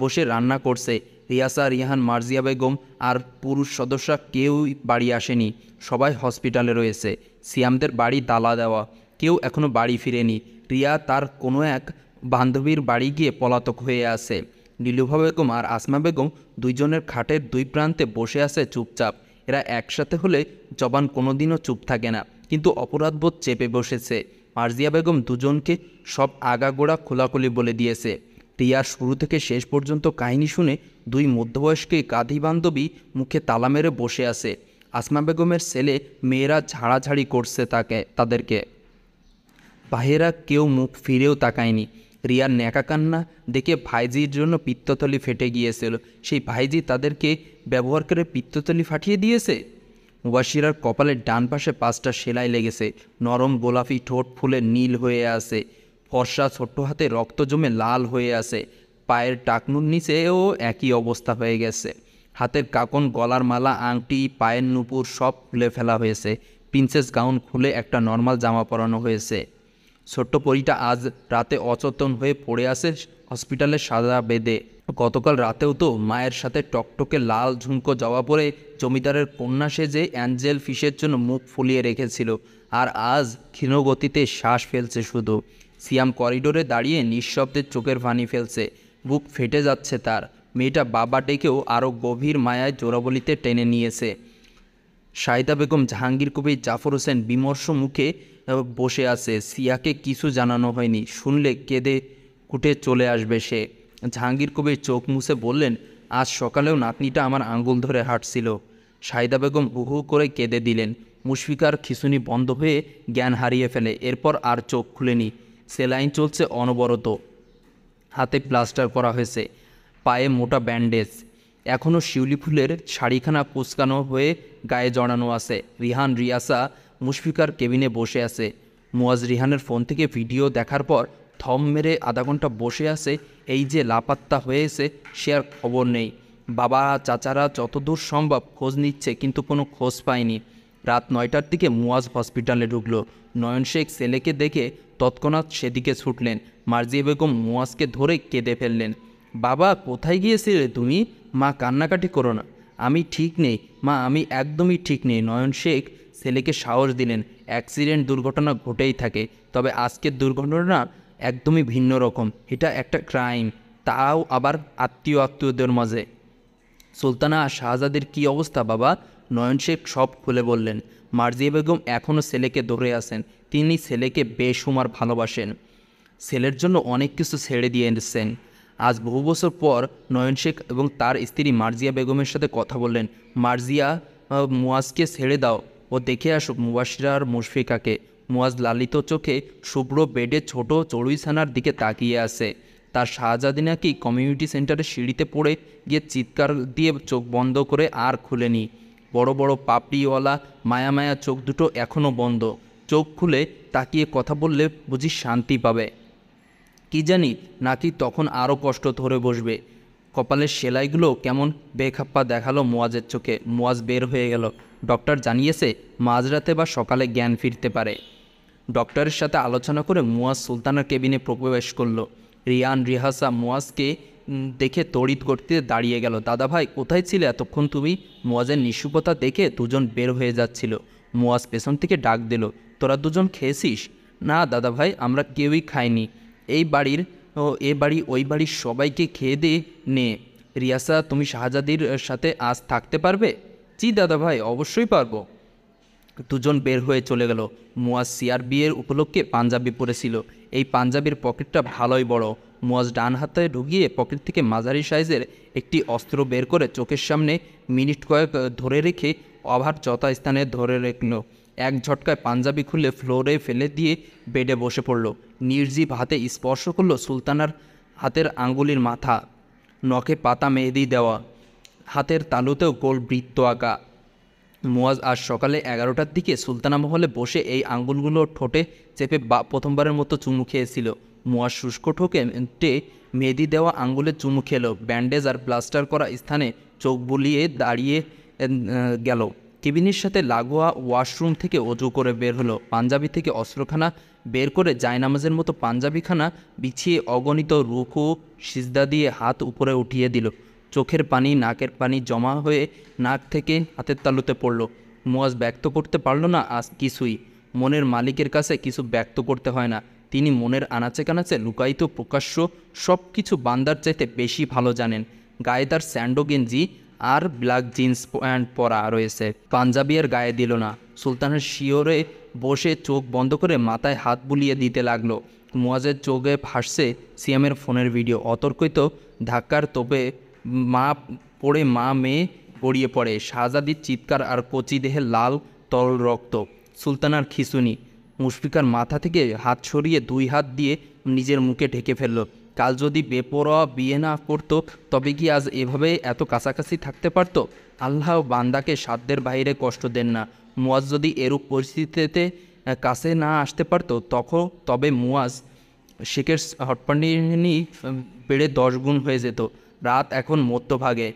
A: বসে রান্না করছে। রিয়াসা, রিহান, মার্জিয়া বেগম আর পুরুষ সদস্যরা কেউই বাড়ি আসেনি, সবাই হসপিটালে রয়েছে। সিয়ামদের বাড়ি তালা দেওয়া, কেউ এখনও বাড়ি ফিরেনি। রিয়া তার কোনো এক বান্ধবীর বাড়ি গিয়ে পলাতক হয়ে আছে। নীলুফা বেগম আর আসমা বেগম দুইজনের খাটের দুই প্রান্তে বসে আছে চুপচাপ। এরা একসাথে হলে জবান কোনোদিনও চুপ থাকে না, কিন্তু অপরাধবোধ চেপে বসেছে। মার্জিয়া বেগম দুজনকে সব আগাগোড়া খোলাখুলি বলে দিয়েছে। রিয়ার শুরু থেকে শেষ পর্যন্ত কাহিনী শুনে দুই মধ্যবয়স্ক কাঁধি বান্ধবী মুখে তালা মেরে বসে আছে। আসমা বেগমের ছেলে মেয়েরা ঝাড়াঝাড়ি করছে তাদেরকে। বাহেরা কেউ মুখ ফিরেও তাকায়নি। রিয়ার ন্যাকা কান্না দেখে ভাইজির জন্য পিত্তথলি ফেটে গিয়েছিল। সেই ভাইজি তাদেরকে ব্যবহার করে পিত্তথলি ফাটিয়ে দিয়েছে। মুবাশিরার কপালের ডান পাশে 5টা সেলাই লেগেছে। নরম গোলাপি ঠোঁট ফুলে নীল হয়ে আছে। ফর্সা ছোট্ট হাতে রক্ত জমে লাল হয়ে আছে। পায়ের টাকনুর নিচেও একই অবস্থা হয়ে গেছে। হাতের কাকন, গলার মালা, আংটি, পায়ের নুপুর সব খুলে ফেলা হয়েছে। প্রিন্সেস গাউন খুলে একটা নর্মাল জামা পরানো হয়েছে। ছোট্ট পরীটা আজ রাতে অচেতন হয়ে পড়ে আছে হসপিটালে সাদা বেদে। গতকাল রাতেও তো মায়ের সাথে টকটকে লাল ঝুমকো জবা পরে জমিদারের কন্যা সেজে অ্যাঞ্জেল ফিশের জন্য মুখ ফুলিয়ে রেখেছিল, আর আজ ক্ষীণগতিতে শ্বাস ফেলছে শুধু। সিয়াম করিডোরে দাঁড়িয়ে নিঃশব্দে চোখের পানি ফেলছে। বুক ফেটে যাচ্ছে তার। মেয়েটা বাবা ডেকেও আরও গভীর মায়ায় জোরাবলিতে টেনে নিয়েছে। শাহিদা বেগম, জাহাঙ্গীর কবির, জাফর হোসেন বিমর্ষ মুখে বসে আছে। সিয়াকে কিছু জানানো হয়নি, শুনলে কেঁদে কুটে চলে আসবে সে। জাহাঙ্গীর কবির চোখ মুছে বললেন, আজ সকালেও নাতনিটা আমার আঙ্গুল ধরে হাঁটছিল। সাইদা বেগম হু হু করে কেঁদে দিলেন। মুশফিকার খিঁচুনি বন্ধ হয়ে জ্ঞান হারিয়ে ফেলে। এরপর আর চোখ খুলেনি। সেলাইন চলছে অনবরত। হাতে প্লাস্টার করা হয়েছে, পায়ে মোটা ব্যান্ডেজ। এখনও শিউলি ফুলের শাড়িখানা কুচকানো হয়ে গায়ে জড়ানো আছে। রিহান রিয়াসা মুশফিকার কেবিনে বসে আছে। মুয়াজ রিহানের ফোন থেকে ভিডিও দেখার পর থম মেরে আধা ঘন্টা বসে আছে। এই যে লাপাত্তা হয়েছে সে আর খবর নেই। বাবা চাচারা যতদূর সম্ভব খোঁজ নিচ্ছে, কিন্তু কোনো খোঁজ পায়নি। রাত 9টার দিকে মুয়াজ হসপিটালে ঢুকলো। নয়ন শেখ ছেলেকে দেখে তৎক্ষণাৎ সেদিকে ছুটলেন। মার্জিয়া বেগম মুয়াজকে ধরে কেঁদে ফেললেন। বাবা, কোথায় গিয়েছিলে তুমি? মা, কান্নাকাটি করো না, আমি ঠিক নেই মা, আমি একদমই ঠিক নেই। নয়ন শেখ ছেলেকে সাহস দিলেন। অ্যাক্সিডেন্ট দুর্ঘটনা ঘটেই থাকে, তবে আজকের দুর্ঘটনা একদমই ভিন্ন রকম। এটা একটা ক্রাইম, তাও আবার আত্মীয়দের মাঝে। সুলতানা আর শাহজাদের কী অবস্থা বাবা? নয়ন শেখ সব খুলে বললেন। মার্জিয়া বেগম এখনও ছেলেকে ধরে আছেন। তিনি ছেলেকে বেশুমার ভালোবাসেন। ছেলের জন্য অনেক কিছু ছেড়ে দিয়ে এসেছেন। আজ বহু বছর পর নয়ন শেখ এবং তার স্ত্রী মার্জিয়া বেগমের সাথে কথা বললেন। মার্জিয়া, মুয়াজকে ছেড়ে দাও, ও দেখে আসুক মুবাশিরা আর মুশফিকাকে। মুয়াজ লালিত চোখে শুভ্র বেডে ছোট চড়ুইছানার দিকে তাকিয়ে আছে। তার শাহজাদি নাকি কমিউনিটি সেন্টারে সিঁড়িতে পড়ে গিয়ে চিৎকার দিয়ে চোখ বন্ধ করে আর খুলেনি। বড় বড় পাপড়িওয়ালা মায়া মায়া চোখ দুটো এখনও বন্ধ। চোখ খুলে তাকিয়ে কথা বললে বুঝি শান্তি পাবে কি জানি, নাকি তখন আরও কষ্ট ধরে বসবে। কপালের সেলাইগুলো কেমন বেখাপ্পা দেখালো মুয়াজের চোখে। মুয়াজ বের হয়ে গেল। ডক্টর জানিয়েছে মাঝরাতে বা সকালে জ্ঞান ফিরতে পারে। ডক্টরের সাথে আলোচনা করে মুয়াজ সুলতানার কেবিনে প্রবেশ করলো। রিয়ান রিহাসা মুয়াজকে দেখে তড়িৎ করতে দাঁড়িয়ে গেল। দাদা ভাই, কোথায় ছিলে এতক্ষণ তুমি? মুয়াজের নিঃসুপতা দেখে দুজন বের হয়ে যাচ্ছিল। মুয়াজ পেছন থেকে ডাক দিল, তোরা দুজন খেয়েছিস? না দাদা ভাই, আমরা কেউই খাইনি। এই বাড়ির ওই বাড়ির সবাইকে খেয়ে দিয়ে নে। রিয়াসা, তুমি শাহজাদির সাথে আজ থাকতে পারবে? জি দাদা ভাই, অবশ্যই পারবো। দুজন বের হয়ে চলে গেল। মুয়াজ সিয়ার বিয়ের উপলক্ষে পাঞ্জাবি পরেছিল। এই পাঞ্জাবির পকেটটা ভালোই বড়। মুয়াজ ডান হাতে ঢুকিয়ে পকেট থেকে মাঝারি সাইজের একটি অস্ত্র বের করে চোখের সামনে মিনিট কয়েক ধরে রেখে আবার যথাস্থানে ধরে রাখল। এক ঝটকায় পাঞ্জাবি খুলে ফ্লোরে ফেলে দিয়ে বেডে বসে পড়ল। নির্জীব হাতে স্পর্শ করল সুলতানার হাতের আঙ্গুলির মাথা। নখে পাতা মেহেদি দেওয়া, হাতের তালুতেও গোল বৃত্ত আঁকা। মুয়াজ আজ সকালে 11টার দিকে সুলতানা মহলে বসে এই আঙ্গুলগুলো ঠোঁটে চেপে প্রথমবারের মতো চুমু খেয়েছিল। মুয়াজ শুষ্ক ঠোকে মেহেদি দেওয়া আঙ্গুলে চুমু খেলো। ব্যান্ডেজ আর প্লাস্টার করা স্থানে চোখ বুলিয়ে দাঁড়িয়ে গেল। কেবিনের সাথে লাগোয়া ওয়াশরুম থেকে অজু করে বের হলো। পাঞ্জাবি থেকে অস্ত্রখানা বের করে জায়নামাজের মতো পাঞ্জাবিখানা বিছিয়ে অগণিত রুকু সিজদা দিয়ে হাত উপরে উঠিয়ে দিল। চোখের পানি, নাকের পানি জমা হয়ে নাক থেকে হাতের তালুতে পড়ল। মুয়াজ ব্যক্ত করতে পারল না আজ কিছুই। মনের মালিকের কাছে কিছু ব্যক্ত করতে হয় না। তিনি মনের আনাচে কানাচে লুকায়িত প্রকাশ্য সব কিছু বান্দার চাইতে বেশি ভালো জানেন। গায়ে তার স্যান্ডো গেঞ্জি আর ব্ল্যাক জিন্স প্যান্ট পরা রয়েছে। পাঞ্জাবি আর গায়ে দিল না। সুলতানের শিওরে বসে চোখ বন্ধ করে মাথায় হাত বুলিয়ে দিতে লাগলো। মুয়াজের চোখে ভাসছে সিয়ামের ফোনের ভিডিও। অতর্কিত ধাক্কার তোপে মা মেয়ে গড়িয়ে পড়ে। শাহজাদির চিৎকার আর কচি দেহে লাল তরল রক্ত। সুলতানার খিঁচুনি। মুশফিকার মাথা থেকে হাত সরিয়ে 2 হাত দিয়ে নিজের মুখে ঢেকে ফেলল। কাল যদি বেপরোয়া বিয়ে না করতো, তবে কি আজ এভাবে এত কাছাকাছি থাকতে পারত? আল্লাহ বান্দাকে সাধ্যের বাইরে কষ্ট দেন না। মুয়াজ যদি এরূপ পরিস্থিতিতে কাছে না আসতে পারত, তবে মুয়াজ শেখের হটপানি বেড়ে 10 গুণ হয়ে যেত। রাত এখন মধ্যভাগে।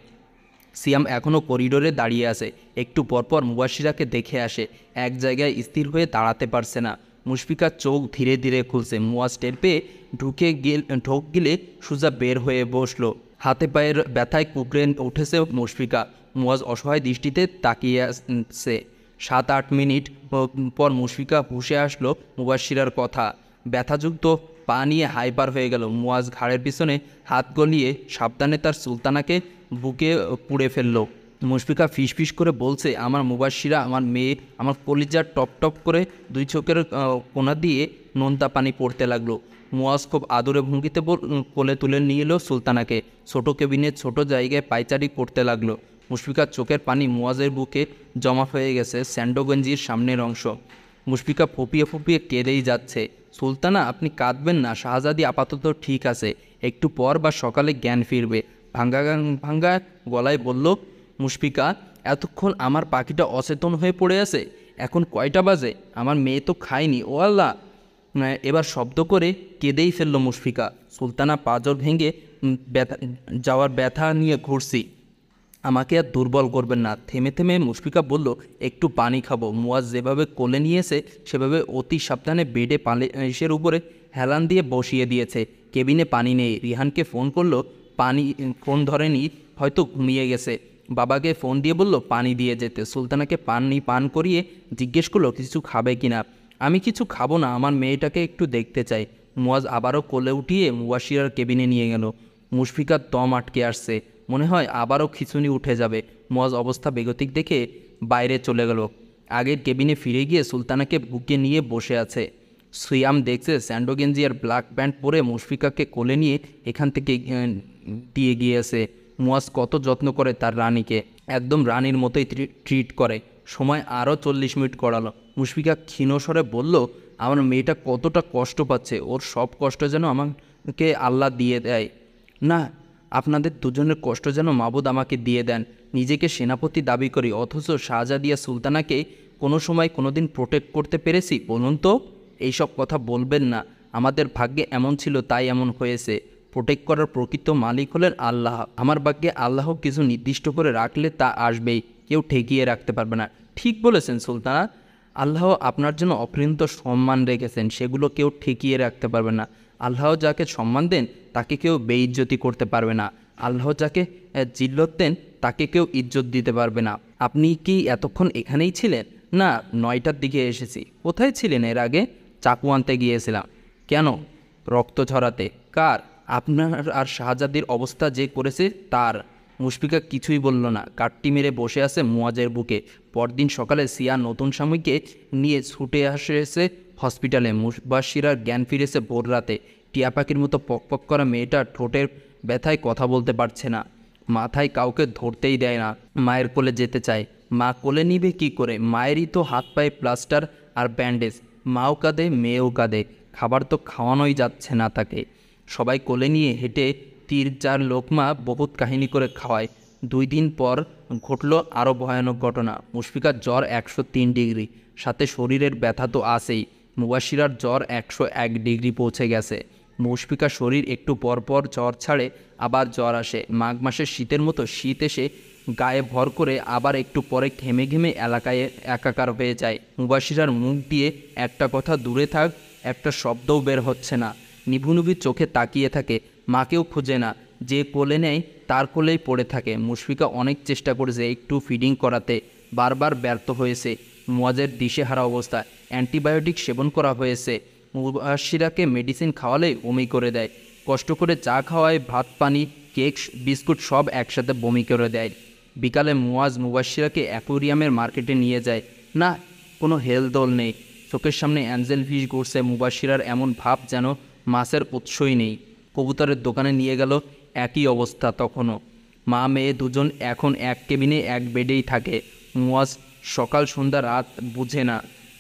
A: সিয়াম এখনও করিডোরে দাঁড়িয়ে আছে। একটু পরপর মুবাশিরাকে দেখে আসে। এক জায়গায় স্থির হয়ে দাঁড়াতে পারছে না। মুশফিকার চোখ ধীরে ধীরে খুলছে। মুয়াজ টের পেয়ে ঢোক গিলে সোজা বের হয়ে বসলো। হাতে পায়ের ব্যথায় কুকড়ে উঠেছে মুশফিকা। মুয়াজ অসহায় দৃষ্টিতে তাকিয়ে আছে। 7-8 মিনিট পর মুশফিকা হুঁশে আসলো মুবাশিরার কথা। ব্যথাযুক্ত পা নিয়ে হাইপার হয়ে গেল। মুয়াজ ঘাড়ের পিছনে হাত গলিয়ে সাবধানে তার সুলতানাকে বুকে পুড়ে ফেলল। মুশফিকা ফিসফিস করে বলছে, আমার মুবাশিরা, আমার মেয়ে, আমার কলিজার টপ টপ করে দুই চোখের কোণা দিয়ে নোনতা পানি পড়তে লাগলো। মুয়াজ খুব আদরে ভঙ্গিতে কোলে তুলে নিয়ে এলো সুলতানাকে। ছোটো কেবিনের ছোট জায়গায় পায়চারি করতে লাগলো। মুশফিকার চোখের পানি মুয়াজের বুকে জমা হয়ে গেছে স্যান্ডো গেঞ্জির সামনের অংশ। মুশফিকা ফুপিয়ে ফুপিয়ে কেঁদেই যাচ্ছে। সুলতানা, আপনি কাঁদবেন না, শাহজাদি আপাতত ঠিক আছে, একটু পর বা সকালে জ্ঞান ফিরবে, ভাঙ্গা ভাঙ্গা গলায় বলল মুশফিকা। এতক্ষণ আমার পাখিটা অচেতন হয়ে পড়ে আছে, এখন কয়টা বাজে? আমার মেয়ে তো খায়নি, ও আল্লাহ। এবার শব্দ করে কেঁদেই ফেলল মুশফিকা। সুলতানা পাঁজর ভেঙে ব্যথা নিয়ে ঘুরছি, আমাকে আর দুর্বল করবেন না। থেমে থেমে মুশফিকা বলল, একটু পানি খাবো। মুয়াজ যেভাবে কোলে নিয়েছে সেভাবে অতি সাবধানে বেডে পালিশের উপরে হেলান দিয়ে বসিয়ে দিয়েছে। কেবিনে পানি নেই। রিহানকে ফোন করলো, ফোন ধরেনি, হয়তো ঘুমিয়ে গেছে। বাবাকে ফোন দিয়ে বলল পানি দিয়ে যেতে। সুলতানাকে পান করিয়ে জিজ্ঞেস করলো কিছু খাবে কিনা। আমি কিছু খাবো না, আমার মেয়েটাকে একটু দেখতে চাই। মুয়াজ আবারও কোলে উঠিয়ে মুবাশিরার কেবিনে নিয়ে গেল। মুশফিকার দম আটকে আসছে, মনে হয় আবারও খিঁচুনি উঠে যাবে। মুয়াজ অবস্থা বেগতিক দেখে বাইরে চলে গেল। আগের কেবিনে ফিরে গিয়ে সুলতানাকে বুকে নিয়ে বসে আছে। সিয়াম দেখছে স্যান্ডো গেঞ্জি আর ব্ল্যাক প্যান্ট পরে মুশফিকাকে কোলে নিয়ে এখান থেকে দিয়ে গিয়েছে। মুয়াজ কত যত্ন করে তার রানীকে, একদম রানীর মতোই ট্রিট করে। সময় আরও 40 মিনিট করালো। মুশফিকা ক্ষীণস্বরে বলল, আমার মেয়েটা কতটা কষ্ট পাচ্ছে, ওর সব কষ্ট যেন আমাকে আল্লাহ দিয়ে দেয়। না, আপনাদের দুজনের কষ্ট যেন মাবুদ আমাকে দিয়ে দেন। নিজেকে সেনাপতি দাবি করি, অথচ শাহজাদিয়া সুলতানাকে কোনো সময় কোনো দিন প্রোটেক্ট করতে পেরেছি? বলুন তো। এইসব কথা বলবেন না, আমাদের ভাগ্যে এমন ছিল তাই এমন হয়েছে। প্রোটেক্ট করার প্রকৃত মালিক হলেন আল্লাহ। আমার ভাগ্যে আল্লাহ কিছু নির্দিষ্ট করে রাখলে তা আসবেই, কেউ ঠেকিয়ে রাখতে পারবে না। ঠিক বলেছেন সুলতানা, আল্লাহ আপনার জন্য অপরিন্ত সম্মান রেখেছেন, সেগুলো কেউ ঠেকিয়ে রাখতে পারবে না। আল্লাহ যাকে সম্মান দেন তাকে কেউ বেইজ্জতি করতে পারবে না। আল্লাহ যাকে জিল্লত দেন তাকে কেউ ইজ্জত দিতে পারবে না। আপনি কি এতক্ষণ এখানেই ছিলেন? না, 9টার দিকে এসেছি। কোথায় ছিলেন এর আগে? চাকু আনতে গিয়েছিলাম। কেন? রক্ত ঝরাতে। কার? আপনার আর শাহজাদির অবস্থা যে করেছে তার। মুশফিকা কিছুই বলল না, কাট্টি মেরে বসে আছে মুয়াজের বুকে। পরদিন সকালে সিয়া নতুন স্বামীকে নিয়ে ছুটে এসে হসপিটালে। মুবাশিরার জ্ঞান ফিরেছে ভোর রাতে। টিয়া পাখির মতো পকপক করা মেয়েটা ঠোঁটের ব্যথায় কথা বলতে পারছে না, মাথায় কাউকে ধরতেই দেয় না। মায়ের কোলে যেতে চায়, মা কোলে নিবে কি করে? মায়েরই তো হাত পায়ে প্লাস্টার আর ব্যান্ডেজ। মাও কাঁদে, মেয়েও কাঁদে, খাবার তো খাওয়ানোই যাচ্ছে না তাকে। সবাই কোলে নিয়ে হেঁটে 3-4 লোকমা বহুত কাহিনী করে খাওয়ায়। 2 দিন পর ঘটল আরও ভয়ানক ঘটনা। মুশফিকার জ্বর 103 ডিগ্রি, সাথে শরীরের ব্যথা তো আছেই। মুবাশিরার জ্বর 101 ডিগ্রি পৌঁছে গেছে। মুশফিকার শরীর একটু পরপর জ্বর ছাড়ে, আবার জ্বর আসে। মাঘ মাসের শীতের মতো শীত এসে গায়ে ভর করে আবার একটু পরে ঘেমে ঘেমে এলাকায় একাকার হয়ে যায়। মুবাশিরার মুখ দিয়ে একটা কথা দূরে থাক, একটা শব্দও বের হচ্ছে না। নিভুনিভু চোখে তাকিয়ে থাকে, মাকেও খুঁজে না। যে কোলে নেয় তার কোলেই পড়ে থাকে। মুশফিকা অনেক চেষ্টা করেছে একটু ফিডিং করাতে, বারবার ব্যর্থ হয়েছে। মুয়াজের দিশেহারা অবস্থা, অ্যান্টিবায়োটিক সেবন করা হয়েছে। মুবাশিরাকে মেডিসিন খাওয়ালেই বমি করে দেয়। কষ্ট করে চা খাওয়ায়, ভাত পানি কেক বিস্কুট সব একসাথে বমি করে দেয়। বিকালে মুয়াজ মুবাশিরাকে অ্যাকোরিয়ামের মার্কেটে নিয়ে যায়। না, কোনো হেলদোল নেই। চোখের সামনে অ্যাঞ্জেল ফিশ ঘুরছে। মুবাশিরার এমন ভাব যেন মাছের উৎসই নেই। কবুতরের দোকানে নিয়ে গেল, একই অবস্থা তখনও। মা মেয়ে দুজন এখন এক কেবিনে এক বেডেই থাকে। মুয়াজ সকাল সন্ধ্যা রাত বুঝে না,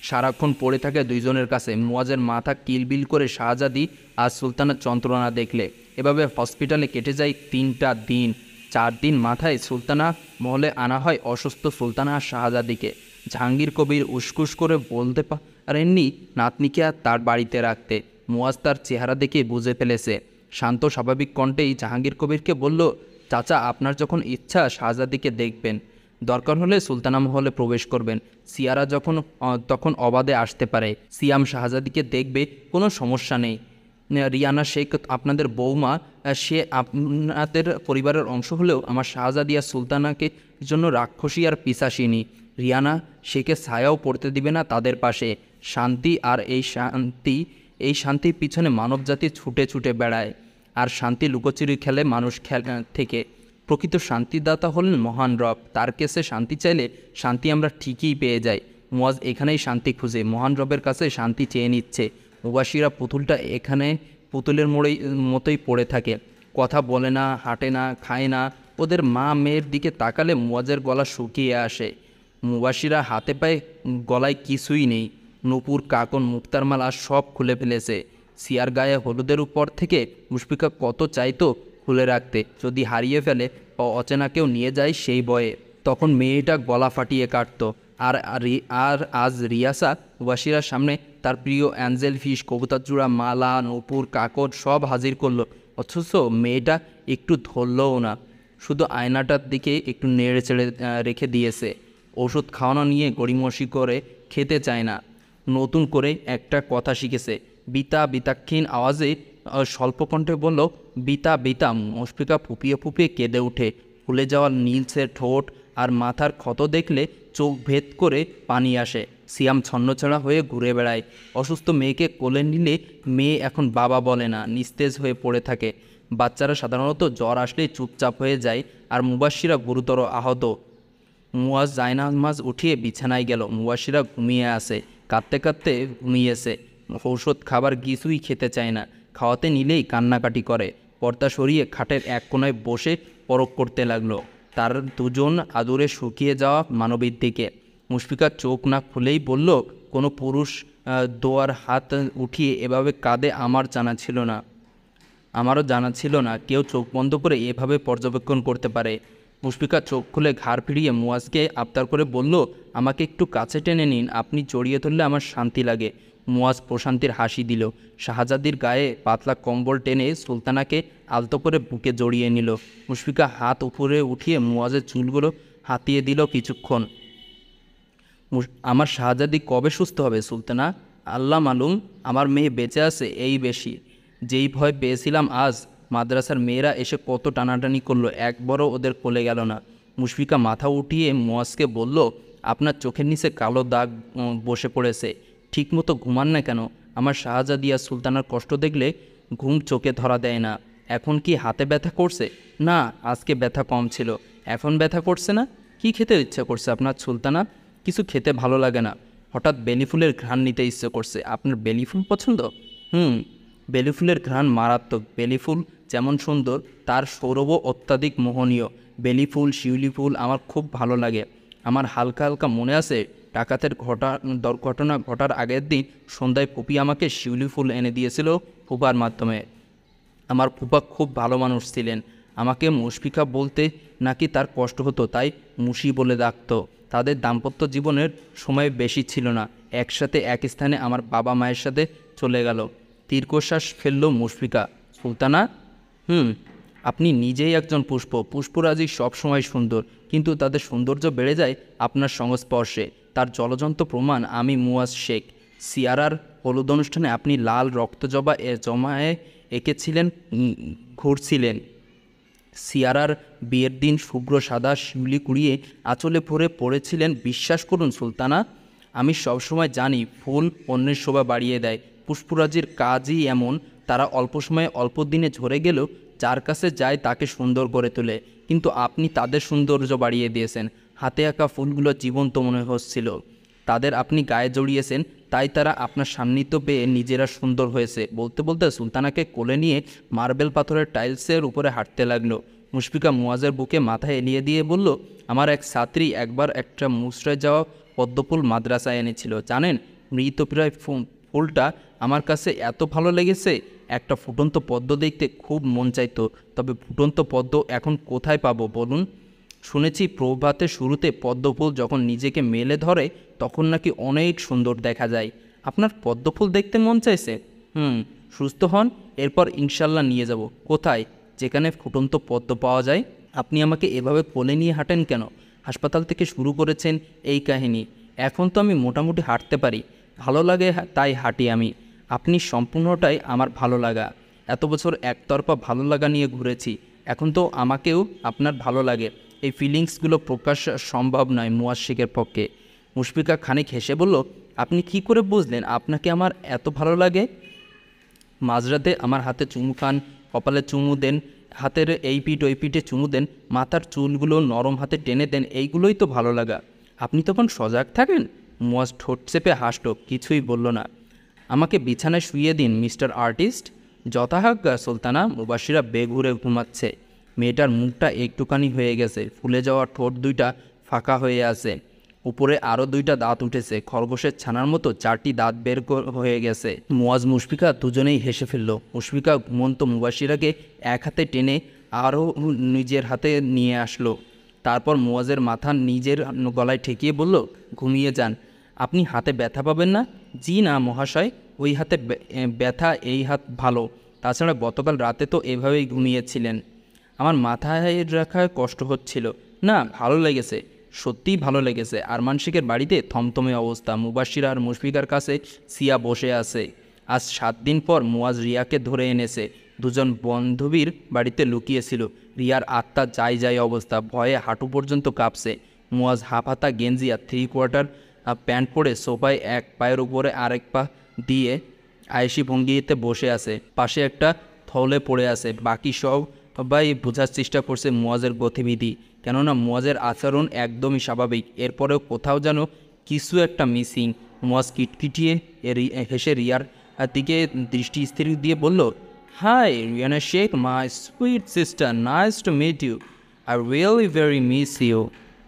A: সারাক্ষণ পড়ে থাকে দুইজনের কাছে। মুয়াজের মাথা কিলবিল করে শাহজাদি আর সুলতানার যন্ত্রণা দেখলে। এভাবে হসপিটালে কেটে যায় 3টা দিন। 4 দিন মাথায় সুলতানা মহলে আনা হয় অসুস্থ সুলতানা আর শাহজাদিকে। জাহাঙ্গীর কবির উসকুস করে বলতে পারেননি নাতনিকে আর তার বাড়িতে রাখতে। মুয়াজ তার চেহারা দেখে বুঝে ফেলেছে। শান্ত স্বাভাবিক কণ্ঠেই জাহাঙ্গীর কবিরকে বলল, চাচা, আপনার যখন ইচ্ছা শাহজাদিকে দেখবেন, দরকার হলে সুলতানা মহলে প্রবেশ করবেন। সিয়ারা তখন অবাধে আসতে পারে। সিয়াম শাহজাদিকে দেখবে, কোনো সমস্যা নেই। রিয়ানা শেখ আপনাদের বৌমা, সে আপনাদের পরিবারের অংশ হলেও আমার শাহজাদিয়া সুলতানাকে জন্য রাক্ষসী আর পিশাচিনী। রিয়ানা শেখে ছায়াও পড়তে দিবে না তাদের পাশে। শান্তি আর এই শান্তির পিছনে মানবজাতি ছুটে ছুটে বেড়ায়, আর শান্তি লুকোচুরি খেলে মানুষ থেকে। প্রকৃত শান্তিদাতা হলেন মহান রব, তার কাছে শান্তি চাইলে শান্তি আমরা ঠিকই পেয়ে যাই। মুয়াজ এখানেই শান্তি খুঁজে মহান রবের কাছে শান্তি চেয়ে নিচ্ছে। মুবাশিরা পুতুলটা এখানে পুতুলের মতোই পড়ে থাকে, কথা বলে না, হাঁটে না, খায় না। ওদের মা মেয়ের দিকে তাকালে মুয়াজের গলা শুকিয়ে আসে। মুবাশিরা হাতে পায়ে গলায় কিছুই নেই, নূপুর, কাকন, মুক্তার মালা সব খুলে ফেলেছে। সিয়ার গায়ে হলুদের উপর থেকে মুশফিকা কত চাইতো খুলে রাখতে, যদি হারিয়ে ফেলে বা অচেনা কেউ নিয়ে যায় সেই ভয়ে। তখন মেয়েটা গলা ফাটিয়ে কাটত। আর আর আজ রিয়াসা মুবাশিরার সামনে তার প্রিয় অ্যাঞ্জেল ফিশ, কবুতরজোড়া, মালা, নূপুর, কাকর সব হাজির করলো, অথচ মেয়েটা একটু ধরলও না, শুধু আয়নাটার দিকে একটু নেড়ে চেড়ে রেখে দিয়েছে। ওষুধ খাওয়ানো নিয়ে গড়িমসি করে খেতে চায় না, নতুন করে একটা কথা শিখেছে। বিতা বিতাক্ষীণ আওয়াজে স্বল্প কণ্ঠে বলল, বিতা বিতা। মুশফিকা ফুপিয়ে ফুপিয়ে কেঁদে ওঠে। ফুলে যাওয়া নীলসে ঠোঁট আর মাথার ক্ষত দেখলে চোখ ভেদ করে পানি আসে। সিয়াম ছন্নছাড়া হয়ে ঘুরে বেড়ায়। অসুস্থ মেয়েকে কোলে নিলে মেয়ে এখন বাবা বলে না, নিস্তেজ হয়ে পড়ে থাকে। বাচ্চারা সাধারণত জ্বর আসলেই চুপচাপ হয়ে যায়, আর মুবাশিরা গুরুতর আহত। মুয়াজ জায়নামাজ উঠিয়ে বিছানায় গেল। মুবাশিরা ঘুমিয়ে আসে, কাঁদতে কাঁদতে ঘুমিয়েছে। ঔষধ খাবার কিছুই খেতে চায় না, খাওয়াতে নিলেই কান্নাকাটি করে। পর্দা সরিয়ে খাটের এক কোনায় বসে পরক করতে লাগলো তার দুজন আদুরে শুকিয়ে যাওয়া মানবীর দিকে। মুশফিকা চোখ না খুলেই বলল, কোনো পুরুষ দোয়ার হাত উঠিয়ে এভাবে কাঁদে আমারও জানা ছিল না কেউ চোখ বন্ধ করে এভাবে পর্যবেক্ষণ করতে পারে। মুশফিকা চোখ খুলে ঘাড় ফিরিয়ে মুয়াজকে আবদার করে বলল, আমাকে একটু কাছে টেনে নিন, আপনি জড়িয়ে ধরলে আমার শান্তি লাগে। মুয়াজ প্রশান্তির হাসি দিল। শাহজাদির গায়ে পাতলা কম্বল টেনে সুলতানাকে আলতো করে বুকে জড়িয়ে নিল। মুশফিকা হাত উপরে উঠিয়ে মুয়াজের চুলগুলো হাতিয়ে দিল কিছুক্ষণ। আমার শাহজাদি কবে সুস্থ হবে সুলতানা? আল্লাহ মালুম, আমার মেয়ে বেঁচে আছে এই বেশি। যেই ভয় পেয়েছিলাম আজ। মাদ্রাসার মেয়েরা এসে কত টানাটানি করলো, একবারও ওদের কোলে গেল না। মুশফিকা মাথা উঠিয়ে মুয়াজকে বলল, আপনার চোখের নিচে কালো দাগ বসে পড়েছে, ঠিকমতো ঘুমান না কেন? আমার শাহজাদিয়া সুলতানার কষ্ট দেখলে ঘুম চোখে ধরা দেয় না। এখন কি হাতে ব্যথা করছে? না, আজকে ব্যথা কম ছিল, এখন ব্যথা করছে না। কি খেতে ইচ্ছে করছে আপনার সুলতানা? কিছু খেতে ভালো লাগে না, হঠাৎ বেলি ফুলের ঘ্রাণ নিতে ইচ্ছে করছে। আপনার বেলি ফুল পছন্দ? বেলি ফুলের ঘ্রাণ মারাত্মক। বেলি ফুল যেমন সুন্দর, তার সৌরভও অত্যাধিক মোহনীয়। বেলি ফুল, শিউলি ফুল আমার খুব ভালো লাগে। আমার হালকা হালকা মনে আছে, ডাকাতের ঘটনা ঘটার আগের দিন সন্ধ্যায় ফুপি আমাকে শিউলি ফুল এনে দিয়েছিল ফুপার মাধ্যমে। আমার ফুপা খুব ভালো মানুষ ছিলেন। আমাকে মুশফিকা বলতে নাকি তার কষ্ট হতো, তাই মুশি বলে ডাকত। তাদের দাম্পত্য জীবনের সময় বেশি ছিল না, একসাথে এক স্থানে আমার বাবা মায়ের সাথে চলে গেল। দীর্ঘশ্বাস ফেলল মুশফিকা। সুলতানা, আপনি নিজেই একজন পুষ্প। পুষ্পরাজি সবসময় সুন্দর, কিন্তু তাদের সৌন্দর্য বেড়ে যায় আপনার সংস্পর্শে। তার জ্বলজ্বন্ত প্রমাণ আমি মুয়াজ শেখ। সিয়ারার হলুদ অনুষ্ঠানে আপনি লাল রক্তজবা জমায়ে এঁকেছিলেন, ঘুরছিলেন। সিয়ারার বিয়ের দিন শুভ্র সাদা শিউলি কুড়িয়ে আঁচলে ভরে পড়েছিলেন। বিশ্বাস করুন সুলতানা, আমি সবসময় জানি ফুল অন্যের শোভা বাড়িয়ে দেয়। পুষ্পরাজির কাজই এমন, তারা অল্প সময়ে অল্প দিনে ঝরে গেলেও যার কাছে যায় তাকে সুন্দর করে তোলে। কিন্তু আপনি তাদের সৌন্দর্য বাড়িয়ে দিয়েছেন। হাতে আঁকা ফুলগুলো জীবন্ত মনে হচ্ছিল, তাদের আপনি গায়ে জড়িয়েছেন, তাই তারা আপনার সান্নিধ্য পেয়ে নিজেরা সুন্দর হয়েছে। বলতে বলতে সুলতানাকে কোলে নিয়ে মার্বেল পাথরের টাইলসের উপরে হাঁটতে লাগলো। মুশফিকা মুয়াজের বুকে মাথা এলিয়ে দিয়ে বলল, আমার এক ছাত্রী একবার একটা মুচড়ে যাওয়া পদ্মফুল মাদ্রাসায় এনেছিল, জানেন? মৃতপ্রায় ফুলটা আমার কাছে এত ভালো লেগেছে। একটা ফুটন্ত পদ্ম দেখতে খুব মন চাইতো, তবে ফুটন্ত পদ্ম এখন কোথায় পাবো বলুন? শুনেছি প্রভাতের শুরুতে পদ্মফুল যখন নিজেকে মেলে ধরে তখন নাকি অনেক সুন্দর দেখা যায়। আপনার পদ্মফুল দেখতে মন চাইছে? সুস্থ হন, এরপর ইনশাল্লাহ নিয়ে যাব। কোথায়? যেখানে ফুটন্ত পদ্ম পাওয়া যায়। আপনি আমাকে এভাবে কোলে নিয়ে হাঁটেন কেন? হাসপাতাল থেকে শুরু করেছেন এই কাহিনী। এখন তো আমি মোটামুটি হাঁটতে পারি, ভালো লাগে তাই হাঁটি আমি। আপনি সম্পূর্ণটাই আমার ভালো লাগা। এত বছর একতরফা ভালো লাগা নিয়ে ঘুরেছি, এখন তো আমাকেও আপনার ভালো লাগে। এই ফিলিংসগুলো প্রকাশ সম্ভব নয় মুয়াজ শেখের পক্ষে। মুশফিকা খানিক হেসে বলল, আপনি কি করে বুঝলেন আপনাকে আমার এত ভালো লাগে? মাঝরাতে আমার হাতে চুমু খান, কপালে চুমু দেন, হাতের এই পিঠ ওই পিঠে চুমু দেন, মাথার চুলগুলো নরম হাতে টেনে দেন, এইগুলোই তো ভালো লাগা। আপনি তখন সজাগ থাকেন। মুয়াজ ঠোঁট চেপে হাসল, কিছুই বলল না। আমাকে বিছানায় শুইয়ে দিন মিস্টার আর্টিস্ট। যথাজ্ঞা সুলতানা। মুবাশিরা বেঘুরে ঘুমাচ্ছে। মেয়েটার মুখটা একটুখানি হয়ে গেছে, ফুলে যাওয়া ঠোঁট দুইটা ফাঁকা হয়ে আছে, উপরে আরও দুইটা দাঁত উঠেছে, খরগোশের ছানার মতো 4টি দাঁত বের হয়ে গেছে। মুয়াজ মুশফিকা দুজনেই হেসে ফেলল। মুশফিকা ঘুমন্ত মুবাশিরাকে এক হাতে টেনে আরও নিজের হাতে নিয়ে আসলো। তারপর মুয়াজের মাথা নিজের গলায় ঠেকিয়ে বলল, ঘুমিয়ে যান। আপনি হাতে ব্যথা পাবেন না? জি না মহাশয়, ওই হাতে ব্যথা, এই হাত ভালো। তাছাড়া গতকাল রাতে তো এভাবেই ঘুমিয়েছিলেন। আমার মাথায় রাখায় কষ্ট হচ্ছিল। না, ভালো লেগেছে, সত্যিই ভালো লেগেছে। আরমান শেখের বাড়িতে থমথমে অবস্থা। মুবাশির আর মুশফিকার কাছে সিয়া বসে আছে। আজ 7 দিন পর মুয়াজ রিয়াকে ধরে এনেছে। দুজন বান্ধবীর বাড়িতে লুকিয়েছিল। রিয়ার আত্মা যাই যাই অবস্থা, ভয়ে হাঁটু পর্যন্ত কাঁপছে। মুয়াজ হাফ হাতা গেঞ্জি আর 3/4 প্যান্ট পরে সোফায় এক পায়ের উপরে আরেক পা দিয়ে আয়েশি ভঙ্গিতে বসে আছে। পাশে একটা থলে পড়ে আছে। বাকি সবাই বোঝার চেষ্টা করছে মুয়াজের গতিবিধি, কেননা মুয়াজের আচরণ একদমই স্বাভাবিক। এরপরেও কোথাও যেন কিছু একটা মিসিং। মুয়াজ কিটকিটিয়ে হেসে রিয়ার দিকে দৃষ্টি স্থির দিয়ে বলল, hi Riyana Sheikh, my sweet sister, nice to meet you. I really very miss you.